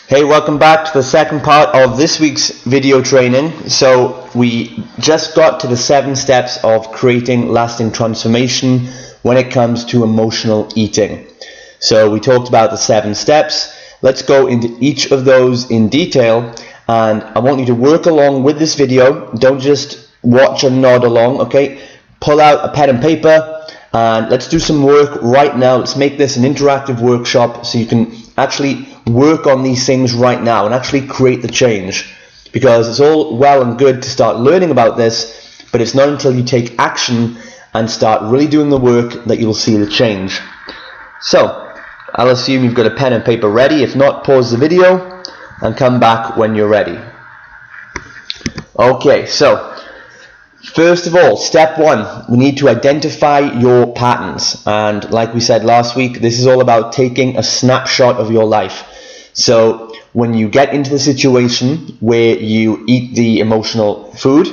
Hey, welcome back to the second part of this week's video training. So we just got to the 7 steps of creating lasting transformation when it comes to emotional eating. So we talked about the 7 steps. Let's go into each of those in detail, and I want you to work along with this video. Don't just watch and nod along, okay? Pull out a pen and paper and let's do some work right now. Let's make this an interactive workshop so you can actually work on these things right now and actually create the change, because it's all well and good to start learning about this, but it's not until you take action and start really doing the work that you'll see the change. So I'll assume you've got a pen and paper ready. If not, pause the video and come back when you're ready. Okay, so first of all, step 1, we need to identify your patterns. And like we said last week, this is all about taking a snapshot of your life. So when you get into the situation where you eat the emotional food,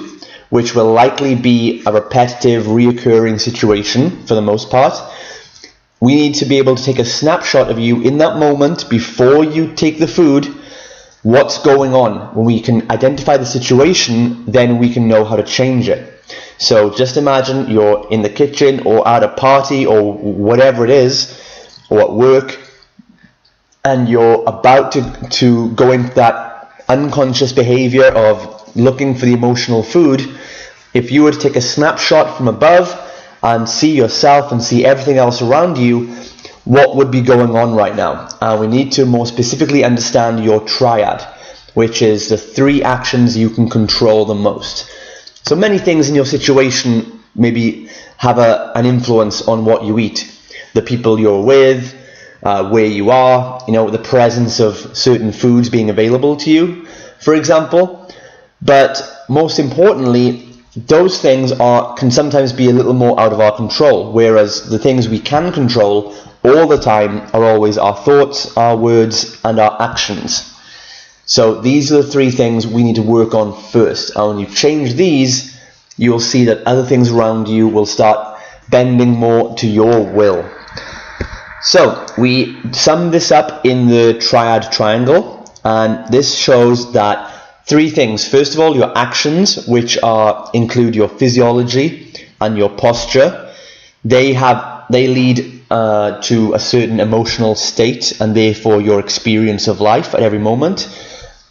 which will likely be a repetitive, reoccurring situation for the most part, we need to be able to take a snapshot of you in that moment before you take the food. What's going on? When we can identify the situation, then we can know how to change it. So just imagine you're in the kitchen or at a party or whatever it is, or at work, and you're about to go into that unconscious behavior of looking for the emotional food. If you were to take a snapshot from above and see yourself and see everything else around you, what would be going on right now? We need to more specifically understand your triad, which is the 3 actions you can control the most. So many things in your situation maybe have an influence on what you eat. The people you're with, where you are, the presence of certain foods being available to you, for example. But most importantly, those things can sometimes be a little more out of our control, whereas the things we can control all the time are always our thoughts, our words, and our actions. So these are the 3 things we need to work on first. And when you change these, you'll see that other things around you will start bending more to your will. So we sum this up in the triad triangle, and this shows that 3 things. First of all, your actions, which include your physiology and your posture. They lead to a certain emotional state and therefore your experience of life at every moment.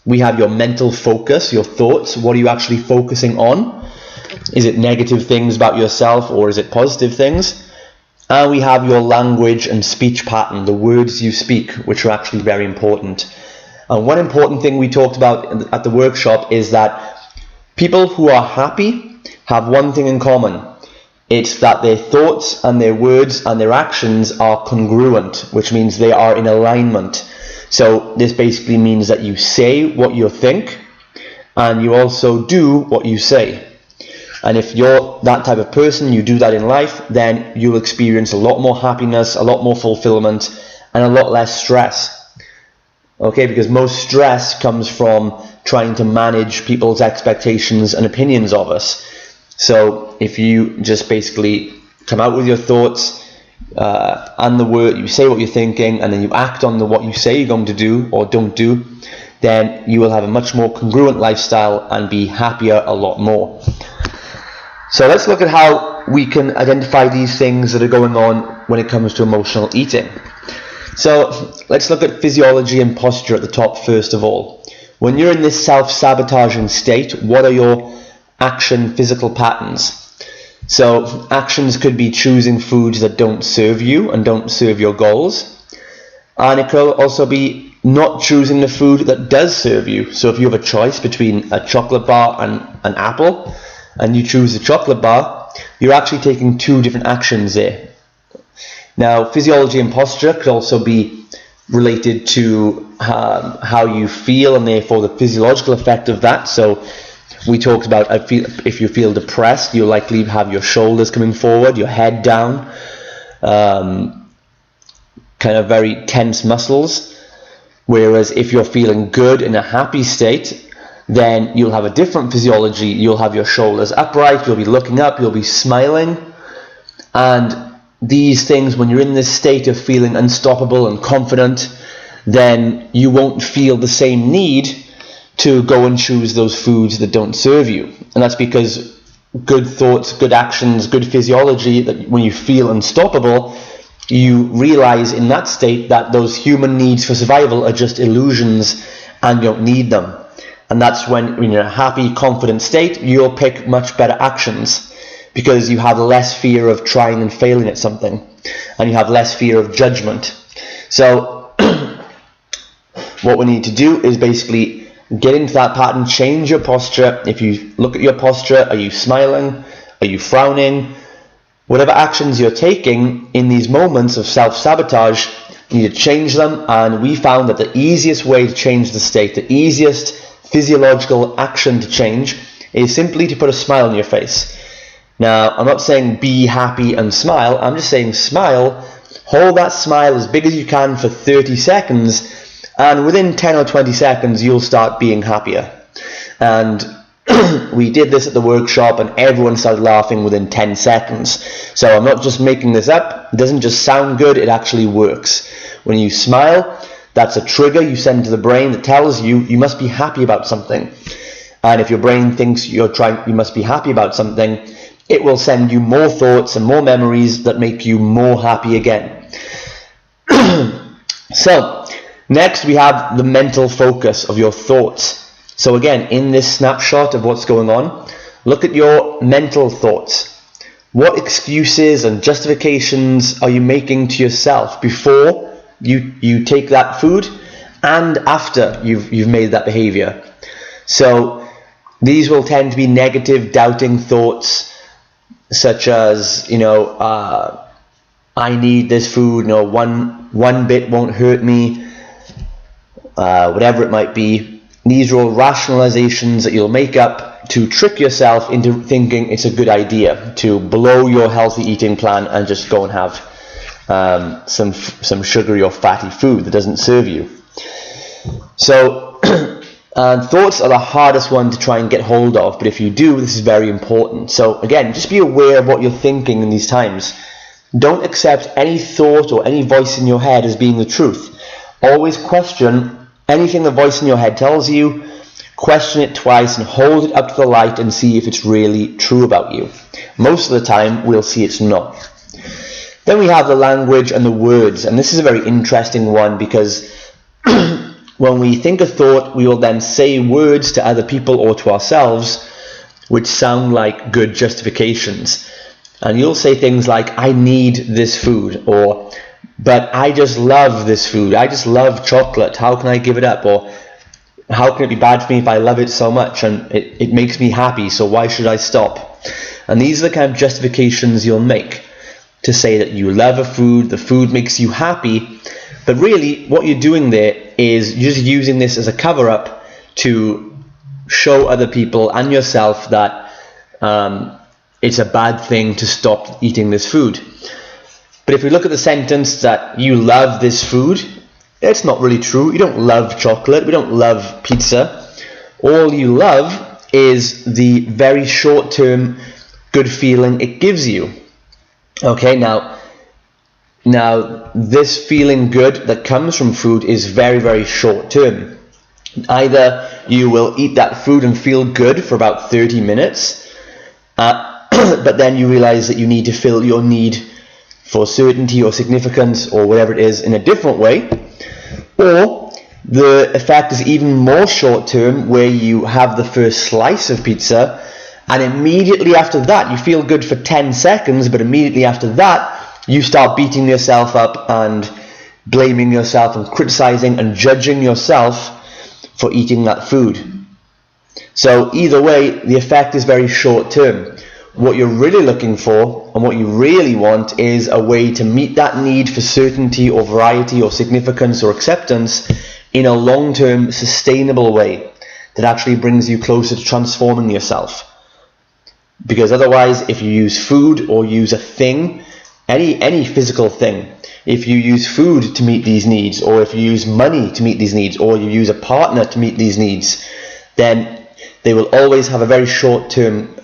We have your mental focus, your thoughts. What are you actually focusing on? Is it negative things about yourself or is it positive things? And we have your language and speech pattern, the words you speak, which are actually very important. And one important thing we talked about at the workshop is that people who are happy have one thing in common. It's that their thoughts and their words and their actions are congruent, which means they are in alignment. So this basically means that you say what you think and you also do what you say. And if you're that type of person, you do that in life, then you'll experience a lot more happiness, a lot more fulfillment, and a lot less stress. Okay, because most stress comes from trying to manage people's expectations and opinions of us. So if you just basically come out with your thoughts and the word, you say what you're thinking, and then you act on what you say you're going to do or don't do, then you will have a much more congruent lifestyle and be happier a lot more. So let's look at how we can identify these things that are going on when it comes to emotional eating. So let's look at physiology and posture at the top first of all. When you're in this self-sabotaging state, what are your action physical patterns? So actions could be choosing foods that don't serve you and don't serve your goals. And it could also be not choosing the food that does serve you. So if you have a choice between a chocolate bar and an apple, and you choose the chocolate bar, you're actually taking 2 different actions there. Now, physiology and posture could also be related to how you feel and therefore the physiological effect of that. So we talked about if you feel depressed, you'll likely have your shoulders coming forward, your head down, kind of very tense muscles. Whereas if you're feeling good in a happy state, then you'll have a different physiology. You'll have your shoulders upright, you'll be looking up, you'll be smiling. And these things, when you're in this state of feeling unstoppable and confident, then you won't feel the same need to go and choose those foods that don't serve you. And that's because good thoughts, good actions, good physiology, that when you feel unstoppable, you realize in that state that those human needs for survival are just illusions and you don't need them. And that's when you're in a happy, confident state, you'll pick much better actions because you have less fear of trying and failing at something, and you have less fear of judgment. So what we need to do is basically get into that pattern, change your posture. If you look at your posture, are you smiling? Are you frowning? Whatever actions you're taking in these moments of self-sabotage, you need to change them. And we found that the easiest way to change the state, the easiest physiological action to change, is simply to put a smile on your face. Now, I'm not saying be happy and smile. I'm just saying smile. Hold that smile as big as you can for 30 seconds. And within 10 or 20 seconds, you'll start being happier. And we did this at the workshop, and everyone started laughing within 10 seconds. So I'm not just making this up. It doesn't just sound good, it actually works. When you smile, that's a trigger you send to the brain that tells you you must be happy about something. And if your brain thinks you must be happy about something, it will send you more thoughts and more memories that make you more happy again. So, next we have the mental focus of your thoughts. So again, in this snapshot of what's going on, look at your mental thoughts. What excuses and justifications are you making to yourself before you take that food and after you've made that behavior? So these will tend to be negative, doubting thoughts, such as, I need this food, one bit won't hurt me, whatever it might be. These are all rationalizations that you'll make up to trick yourself into thinking it's a good idea to blow your healthy eating plan and just go and have some sugary or fatty food that doesn't serve you. So thoughts are the hardest one to try and get hold of, but if you do, this is very important. So again, just be aware of what you're thinking in these times. Don't accept any thought or any voice in your head as being the truth. Always question anything the voice in your head tells you, question it twice and hold it up to the light and see if it's really true about you. Most of the time, we'll see it's not. Then we have the language and the words, and this is a very interesting one because when we think a thought, we will then say words to other people or to ourselves which sound like good justifications. And you'll say things like, I need this food, or, but I just love this food. I just love chocolate. How can I give it up? Or, how can it be bad for me if I love it so much and it makes me happy, so why should I stop? And these are the kind of justifications you'll make to say that you love a food, the food makes you happy, but really what you're doing there is you're just using this as a cover-up to show other people and yourself that it's a bad thing to stop eating this food. But if we look at the sentence that you love this food, it's not really true. You don't love chocolate. We don't love pizza. All you love is the very short-term good feeling it gives you. Okay, now this feeling good that comes from food is very, very short-term. Either you will eat that food and feel good for about 30 minutes, but then you realize that you need to fill your need for certainty or significance or whatever it is in a different way, or the effect is even more short-term where you have the first slice of pizza and immediately after that you feel good for 10 seconds, but immediately after that you start beating yourself up and blaming yourself and criticizing and judging yourself for eating that food. So either way, the effect is very short-term. What you're really looking for and what you really want is a way to meet that need for certainty or variety or significance or acceptance in a long-term sustainable way that actually brings you closer to transforming yourself. Because otherwise, if you use food or use a thing, any physical thing, if you use food to meet these needs, or if you use money to meet these needs, or you use a partner to meet these needs, then they will always have a very short-term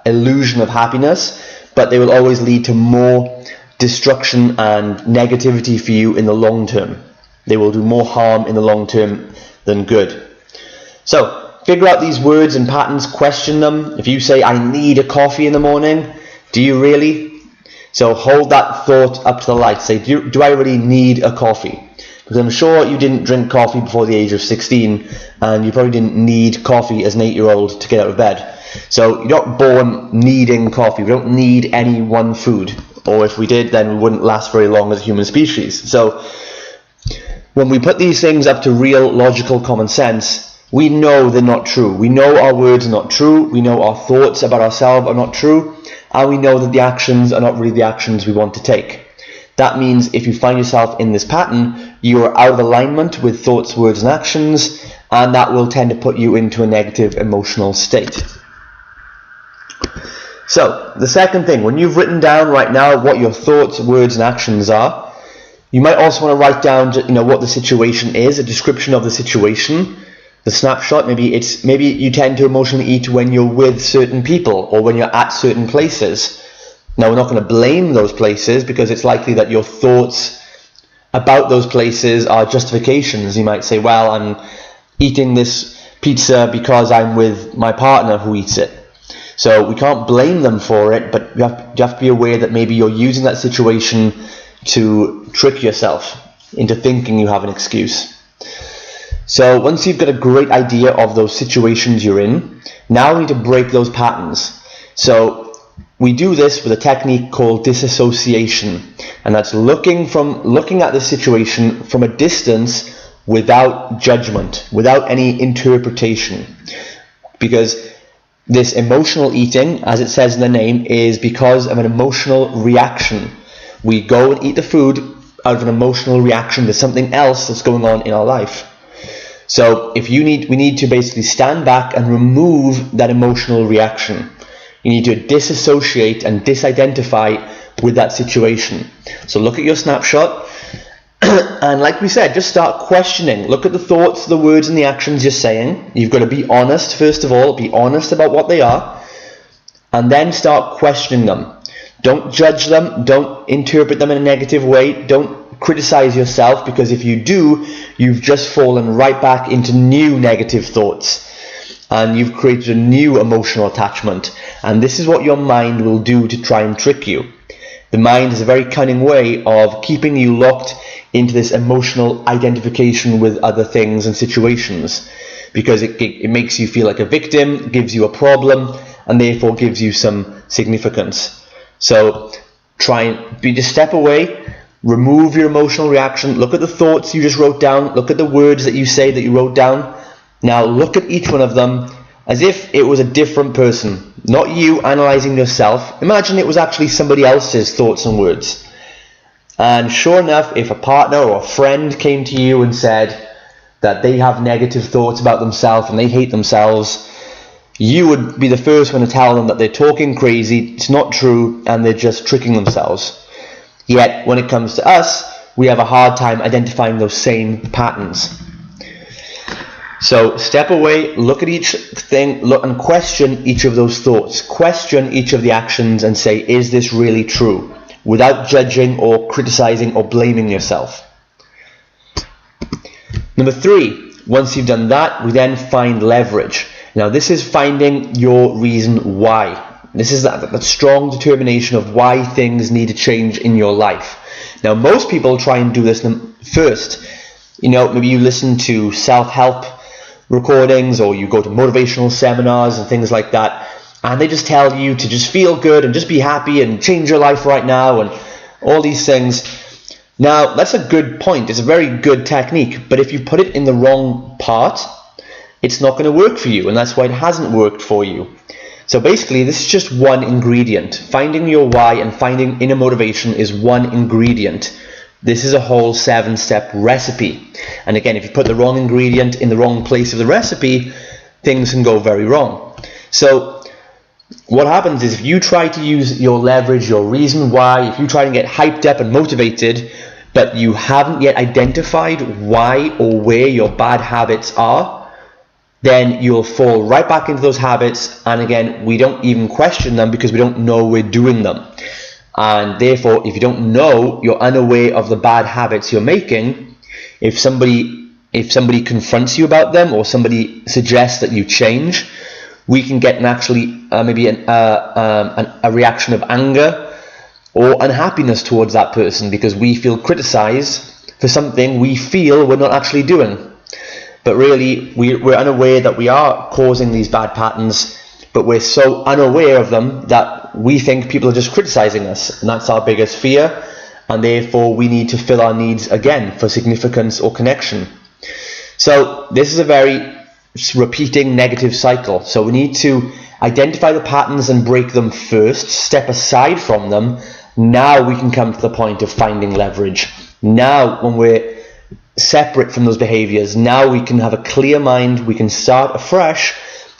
illusion of happiness, but they will always lead to more destruction and negativity for you in the long term. They will do more harm in the long term than good. So figure out these words and patterns, question them. If you say, I need a coffee in the morning, do you really? So hold that thought up to the light. Say, do I really need a coffee? Because I'm sure you didn't drink coffee before the age of 16, and you probably didn't need coffee as an 8-year-old to get out of bed. So you're not born needing coffee. We don't need any one food. Or if we did, then we wouldn't last very long as a human species. So when we put these things up to real logical common sense, we know they're not true. We know our words are not true. We know our thoughts about ourselves are not true. And we know that the actions are not really the actions we want to take. That means if you find yourself in this pattern, you are out of alignment with thoughts, words, and actions, and that will tend to put you into a negative emotional state. So, the second thing, when you've written down right now what your thoughts, words, and actions are, you might also want to write down, what the situation is, a description of the situation, the snapshot. Maybe you tend to emotionally eat when you're with certain people or when you're at certain places. Now, we're not going to blame those places because it's likely that your thoughts about those places are justifications. You might say, well, I'm eating this pizza because I'm with my partner who eats it. So we can't blame them for it, but you have to be aware that maybe you're using that situation to trick yourself into thinking you have an excuse. So once you've got a great idea of those situations you're in, now we need to break those patterns. So we do this with a technique called disassociation, and that's looking at the situation from a distance without judgment, without any interpretation. Because this emotional eating, as it says in the name, is because of an emotional reaction. We go and eat the food out of an emotional reaction to something else that's going on in our life. So we need to basically stand back and remove that emotional reaction. You need to disassociate and disidentify with that situation. So look at your snapshot, and like we said, just start questioning. Look at the thoughts, the words, and the actions you're saying. You've got to be honest, first of all. Be honest about what they are, and then start questioning them. Don't judge them. Don't interpret them in a negative way. Don't criticize yourself, because if you do, you've just fallen right back into new negative thoughts. And you've created a new emotional attachment. And this is what your mind will do to try and trick you. The mind is a very cunning way of keeping you locked into this emotional identification with other things and situations, because it makes you feel like a victim, gives you a problem, and therefore gives you some significance. So just step away, remove your emotional reaction, look at the thoughts you just wrote down, look at the words that you say that you wrote down. Now look at each one of them as if it was a different person, not you analysing yourself. Imagine it was actually somebody else's thoughts and words. And sure enough, if a partner or a friend came to you and said that they have negative thoughts about themselves and they hate themselves, you would be the first one to tell them that they're talking crazy, it's not true, and they're just tricking themselves. Yet when it comes to us, we have a hard time identifying those same patterns. So step away, look at each thing, look and question each of those thoughts. Question each of the actions and say, is this really true? Without judging or criticizing or blaming yourself. Number 3, once you've done that, we then find leverage. Now this is finding your reason why. This is that strong determination of why things need to change in your life. Now most people try and do this first. Maybe you listen to self-help recordings, or you go to motivational seminars and things like that, and they just tell you to just feel good and just be happy and change your life right now and all these things. Now that's a good point, it's a very good technique, but if you put it in the wrong part, it's not going to work for you, and that's why it hasn't worked for you. So basically this is just one ingredient. Finding your why and finding inner motivation is one ingredient. This is a whole 7-step recipe. And again, if you put the wrong ingredient in the wrong place of the recipe, things can go very wrong. So what happens is if you try to use your leverage, your reason why, if you try to get hyped up and motivated, but you haven't yet identified why or where your bad habits are, then you'll fall right back into those habits. And again, we don't even question them because we don't know we're doing them. And therefore, if you don't know, you're unaware of the bad habits you're making, if somebody confronts you about them, or somebody suggests that you change, we can get maybe a reaction of anger or unhappiness towards that person, because we feel criticized for something we feel we're not actually doing. But really, we're unaware that we are causing these bad patterns, but we're so unaware of them that we think people are just criticizing us, and that's our biggest fear, and therefore we need to fill our needs again for significance or connection. So this is a very repeating negative cycle. So we need to identify the patterns and break them first, step aside from them. Now we can come to the point of finding leverage. Now, when we're separate from those behaviors, now we can have a clear mind, we can start afresh,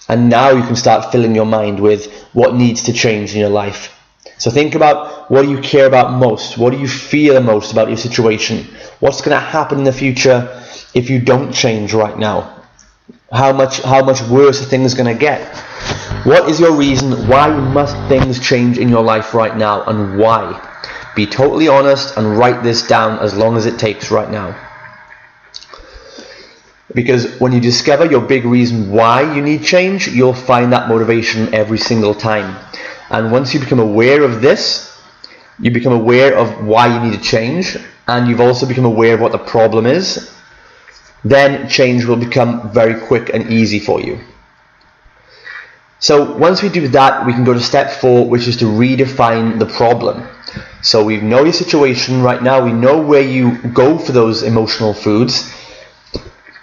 and now you can start filling your mind with what needs to change in your life. So think about, what do you care about most? What do you fear most about your situation? What's going to happen in the future if you don't change right now? How much worse are things going to get? What is your reason? Why must things change in your life right now, and why? Be totally honest and write this down as long as it takes right now. Because when you discover your big reason why you need change, you'll find that motivation every single time. And once you become aware of this, you become aware of why you need to change, and you've also become aware of what the problem is, then change will become very quick and easy for you. So once we do that, we can go to step 4, which is to redefine the problem. So we know your situation right now, we know where you go for those emotional foods,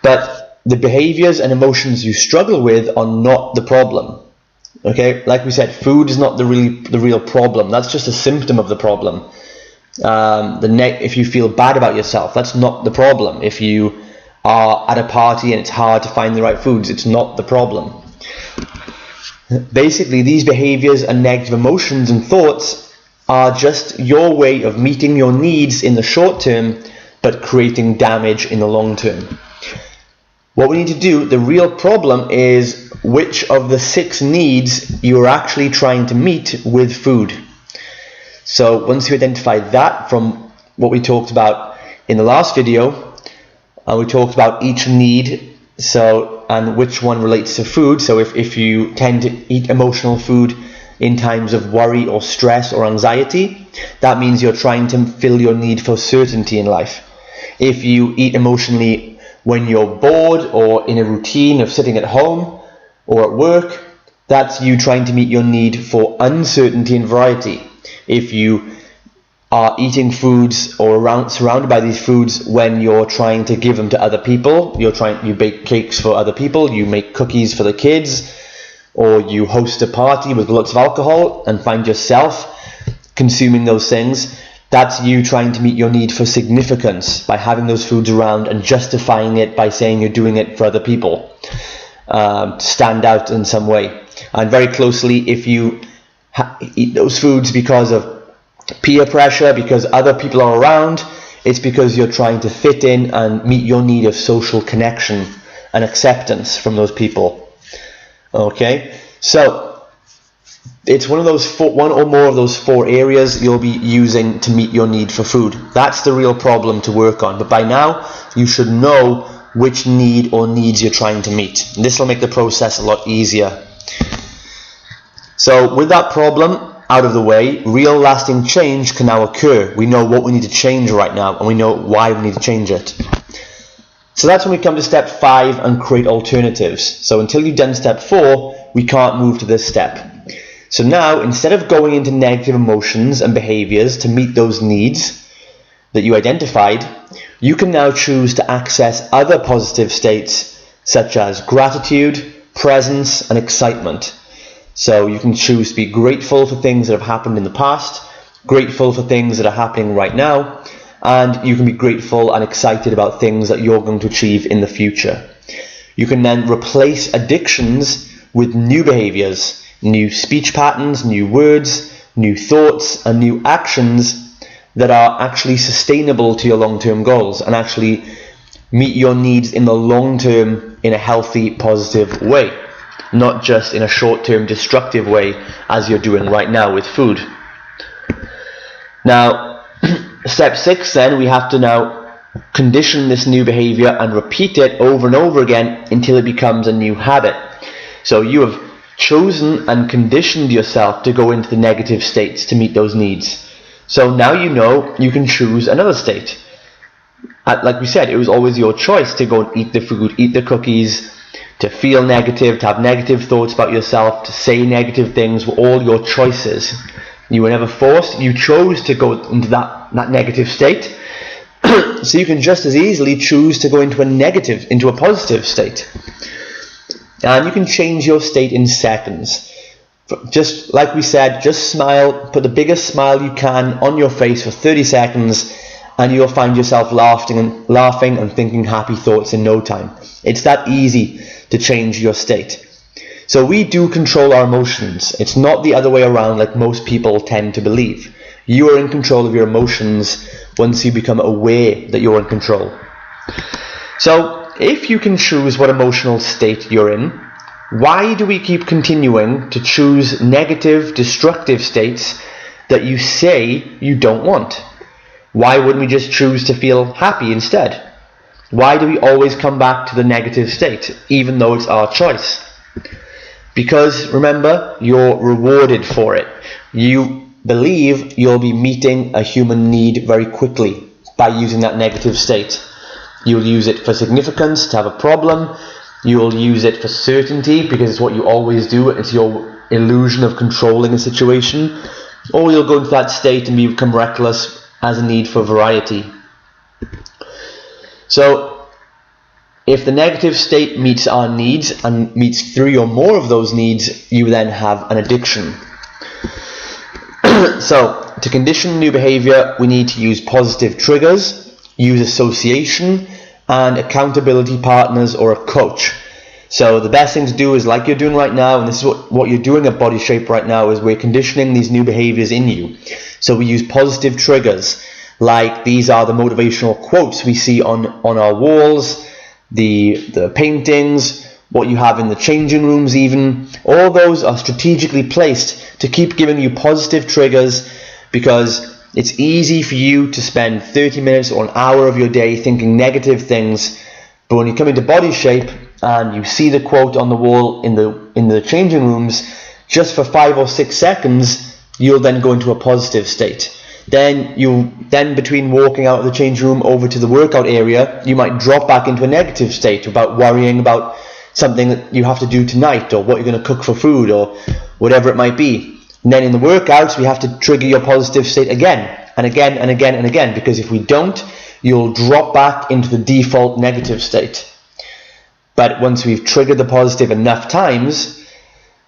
but the behaviors and emotions you struggle with are not the problem. Okay, like we said, food is not the real problem. That's just a symptom of the problem. If you feel bad about yourself, that's not the problem. If you are at a party and it's hard to find the right foods, it's not the problem. Basically, these behaviors and negative emotions and thoughts are just your way of meeting your needs in the short term, but creating damage in the long term. What we need to do, the real problem, is which of the 6 needs you're actually trying to meet with food. So once you identify that from what we talked about in the last video, we talked about each need, and which one relates to food. So if you tend to eat emotional food in times of worry or stress or anxiety, that means you're trying to fill your need for certainty in life. If you eat emotionally when you're bored or in a routine of sitting at home or at work, that's you trying to meet your need for uncertainty and variety. If you are eating foods or surrounded by these foods when you're trying to give them to other people, you bake cakes for other people, you make cookies for the kids, or you host a party with lots of alcohol and find yourself consuming those things, that's you trying to meet your need for significance by having those foods around and justifying it by saying you're doing it for other people, to stand out in some way. And very closely, if you eat those foods because of peer pressure, because other people are around, it's because you're trying to fit in and meet your need of social connection and acceptance from those people. Okay, so it's one or more of those 4 areas you'll be using to meet your need for food. That's the real problem to work on. But by now, you should know which need or needs you're trying to meet. And this will make the process a lot easier. So with that problem out of the way, real lasting change can now occur. We know what we need to change right now, and we know why we need to change it. So that's when we come to step 5 and create alternatives. So until you've done step 4, we can't move to this step. So now, instead of going into negative emotions and behaviors to meet those needs that you identified, you can now choose to access other positive states such as gratitude, presence, and excitement. So you can choose to be grateful for things that have happened in the past, grateful for things that are happening right now, and you can be grateful and excited about things that you're going to achieve in the future. You can then replace addictions with new behaviors, new speech patterns, new words, new thoughts, and new actions that are actually sustainable to your long-term goals and actually meet your needs in the long term in a healthy, positive way, not just in a short-term destructive way as you're doing right now with food. Now, step 6 then, we have to now condition this new behavior and repeat it over and over again until it becomes a new habit. So you have chosen and conditioned yourself to go into the negative states to meet those needs. So now you know you can choose another state. Like we said, it was always your choice to go and eat the food, eat the cookies, to feel negative, to have negative thoughts about yourself, to say negative things were all your choices. You were never forced, you chose to go into that negative state. So you can just as easily choose to go into a positive state. And you can change your state in seconds. Just like we said, just smile, put the biggest smile you can on your face for 30 seconds, and you'll find yourself laughing and thinking happy thoughts in no time. It's that easy to change your state. So we do control our emotions. It's not the other way around like most people tend to believe. You are in control of your emotions once you become aware that you're in control. So if you can choose what emotional state you're in, why do we keep continuing to choose negative, destructive states that you say you don't want? Why wouldn't we just choose to feel happy instead? Why do we always come back to the negative state, even though it's our choice? Because, remember, you're rewarded for it. You believe you'll be meeting a human need very quickly by using that negative state. You'll use it for significance, to have a problem. You'll use it for certainty, because it's what you always do. It's your illusion of controlling a situation. Or you'll go into that state and become reckless as a need for variety. So, if the negative state meets our needs and meets 3 or more of those needs, you then have an addiction. So, to condition new behavior, we need to use positive triggers, use association, and accountability partners or a coach. So the best thing to do is, like you're doing right now, and this is what you're doing at Body Shape right now, is we're conditioning these new behaviors in you. So we use positive triggers, like these are the motivational quotes we see on our walls, the paintings, what you have in the changing rooms even. All those are strategically placed to keep giving you positive triggers, because it's easy for you to spend 30 minutes or an hour of your day thinking negative things, but when you come into Body Shape and you see the quote on the wall in the changing rooms, just for 5 or 6 seconds, you'll then go into a positive state. Then between walking out of the change room over to the workout area, you might drop back into a negative state about worrying about something that you have to do tonight, or what you're going to cook for food, or whatever it might be. And then in the workouts, we have to trigger your positive state again and again and again and again, because if we don't, you'll drop back into the default negative state. But once we've triggered the positive enough times,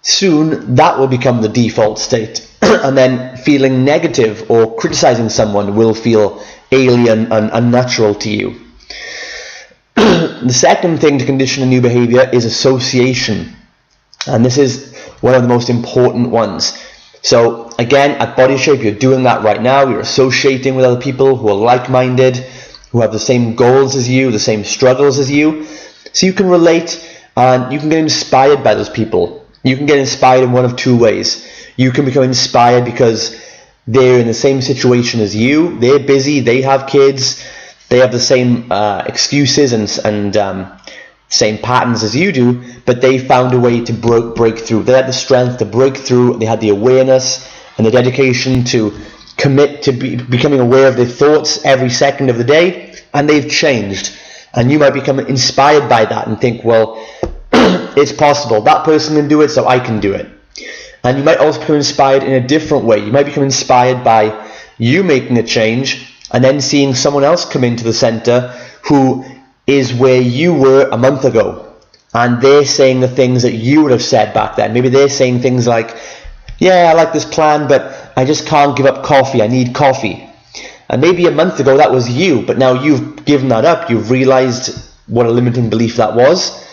soon that will become the default state. And then feeling negative or criticizing someone will feel alien and unnatural to you. The second thing to condition a new behavior is association. And this is one of the most important ones. So again, at Body Shape, you're doing that right now. You're associating with other people who are like-minded, who have the same goals as you, the same struggles as you. So you can relate and you can get inspired by those people. You can get inspired in one of 2 ways. You can become inspired because they're in the same situation as you. They're busy, they have kids, they have the same excuses and same patterns as you do, but they found a way to break through. They had the strength to break through, they had the awareness and the dedication to commit to becoming aware of their thoughts every second of the day, and they've changed. And you might become inspired by that and think, well, it's possible. That person can do it, so I can do it. And you might also become inspired in a different way. You might become inspired by you making a change and then seeing someone else come into the center who is where you were a month ago. And they're saying the things that you would have said back then. Maybe they're saying things like, yeah, I like this plan, but I just can't give up coffee. I need coffee. And maybe a month ago that was you, but now you've given that up. You've realized what a limiting belief that was.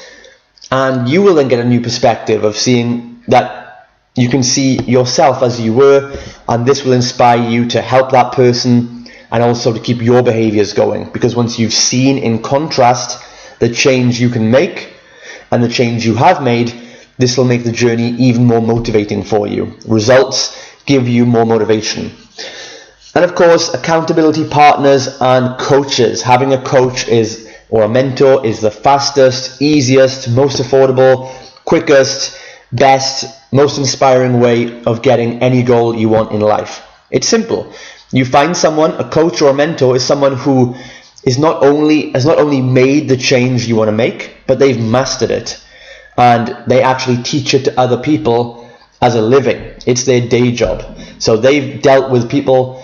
And you will then get a new perspective of seeing that you can see yourself as you were, and this will inspire you to help that person and also to keep your behaviors going. Because once you've seen in contrast the change you can make and the change you have made, this will make the journey even more motivating for you. Results give you more motivation. And of course, accountability partners and coaches. Having a coach or a mentor is the fastest, easiest, most affordable, quickest, best, most inspiring way of getting any goal you want in life. It's simple. You find someone, a coach or a mentor is someone who has not only made the change you want to make, but they've mastered it. And they actually teach it to other people as a living. It's their day job. So they've dealt with people,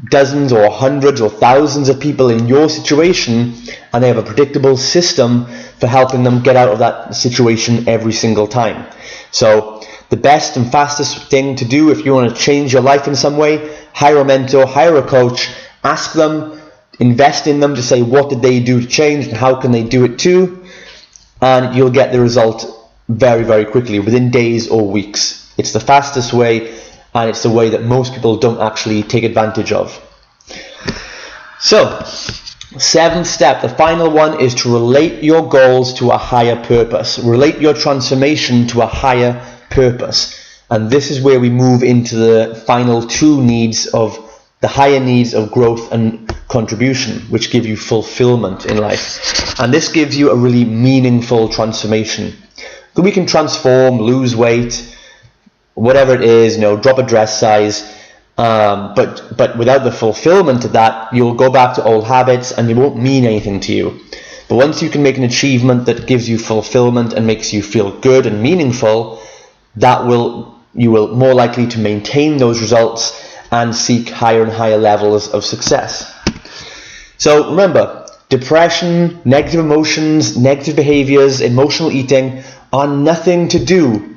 dozens or hundreds or thousands of people in your situation, and they have a predictable system for helping them get out of that situation every single time. So the best and fastest thing to do if you want to change your life in some way, hire a mentor, hire a coach, ask them, invest in them to say what did they do to change and how can they do it too, and you'll get the result very, very quickly, within days or weeks. It's the fastest way, and it's the way that most people don't actually take advantage of. So, seventh step, the final one, is to relate your goals to a higher purpose. Relate your transformation to a higher purpose. And this is where we move into the final two needs of the higher needs of growth and contribution, which give you fulfillment in life. And this gives you a really meaningful transformation. We can transform, lose weight, whatever it is, drop a dress size, but without the fulfillment of that, you'll go back to old habits and it won't mean anything to you. But once you can make an achievement that gives you fulfillment and makes you feel good and meaningful, you will more likely to maintain those results and seek higher and higher levels of success. So remember, depression, negative emotions, negative behaviors, emotional eating are nothing to do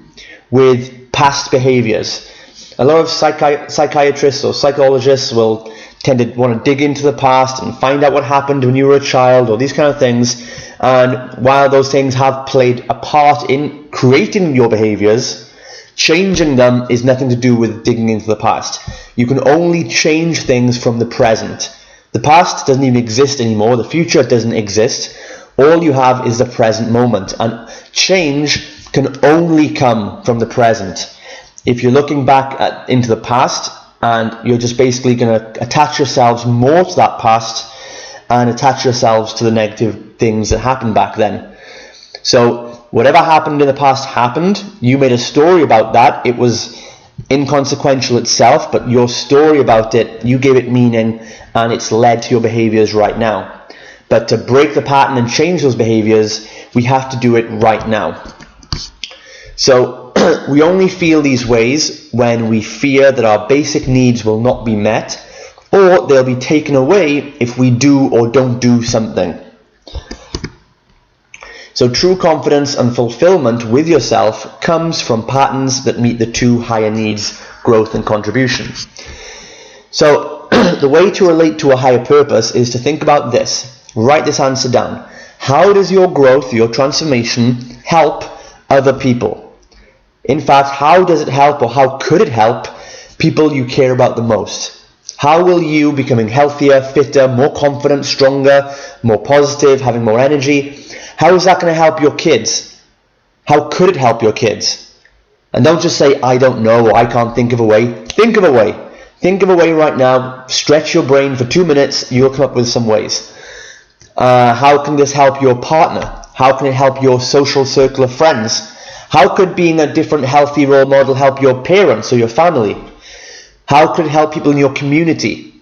with past behaviors. A lot of psychiatrists or psychologists will tend to want to dig into the past and find out what happened when you were a child or these kind of things. And while those things have played a part in creating your behaviors, changing them is nothing to do with digging into the past. You can only change things from the present. The past doesn't even exist anymore. The future doesn't exist. All you have is the present moment. And change can only come from the present. If you're looking back into the past and you're just basically going to attach yourselves more to that past and attach yourselves to the negative things that happened back then. So whatever happened in the past happened. You made a story about that. It was inconsequential itself, but your story about it, you gave it meaning, and it's led to your behaviors right now. But to break the pattern and change those behaviors, we have to do it right now. So we only feel these ways when we fear that our basic needs will not be met, or they'll be taken away if we do or don't do something. So true confidence and fulfillment with yourself comes from patterns that meet the two higher needs, growth and contribution. So the way to relate to a higher purpose is to think about this. Write this answer down. How does your growth, your transformation, help other people? In fact, how does it help, or how could it help people you care about the most? How will you becoming healthier, fitter, more confident, stronger, more positive, having more energy? How is that going to help your kids? How could it help your kids? And don't just say, I don't know, or I can't think of a way. Think of a way. Think of a way right now. Stretch your brain for 2 minutes. You'll come up with some ways. How can this help your partner? How can it help your social circle of friends? How could being a different healthy role model help your parents or your family? How could it help people in your community?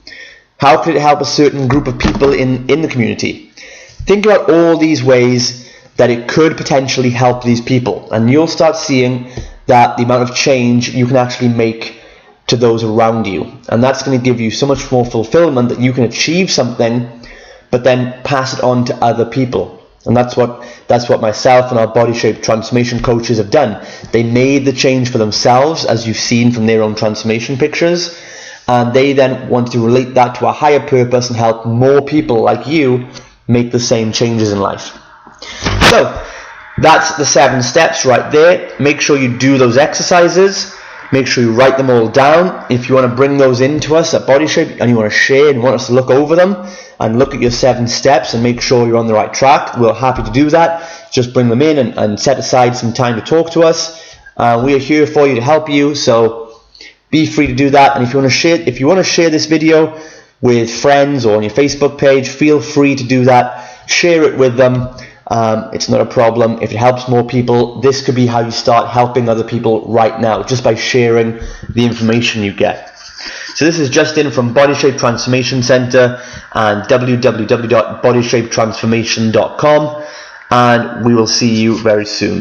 How could it help a certain group of people in the community? Think about all these ways that it could potentially help these people, and you'll start seeing that the amount of change you can actually make to those around you. And that's going to give you so much more fulfillment that you can achieve something but then pass it on to other people. And that's what myself and our body shape transformation coaches have done. They made the change for themselves, as you've seen from their own transformation pictures, and they then want to relate that to a higher purpose and help more people like you make the same changes in life. So that's the 7 steps right there. Make sure you do those exercises. Make sure you write them all down. If you want to bring those into us at Body Shape and you want to share and want us to look over them and look at your 7 steps and make sure you're on the right track, we're happy to do that. Just bring them in and set aside some time to talk to us. We are here for you to help you. So be free to do that. And if you want to share this video with friends or on your Facebook page, feel free to do that. Share it with them. It's not a problem. If it helps more people, this could be how you start helping other people right now, just by sharing the information you get. So this is Justin from Body Shape Transformation Center and www.bodyshapetransformation.com, and we will see you very soon.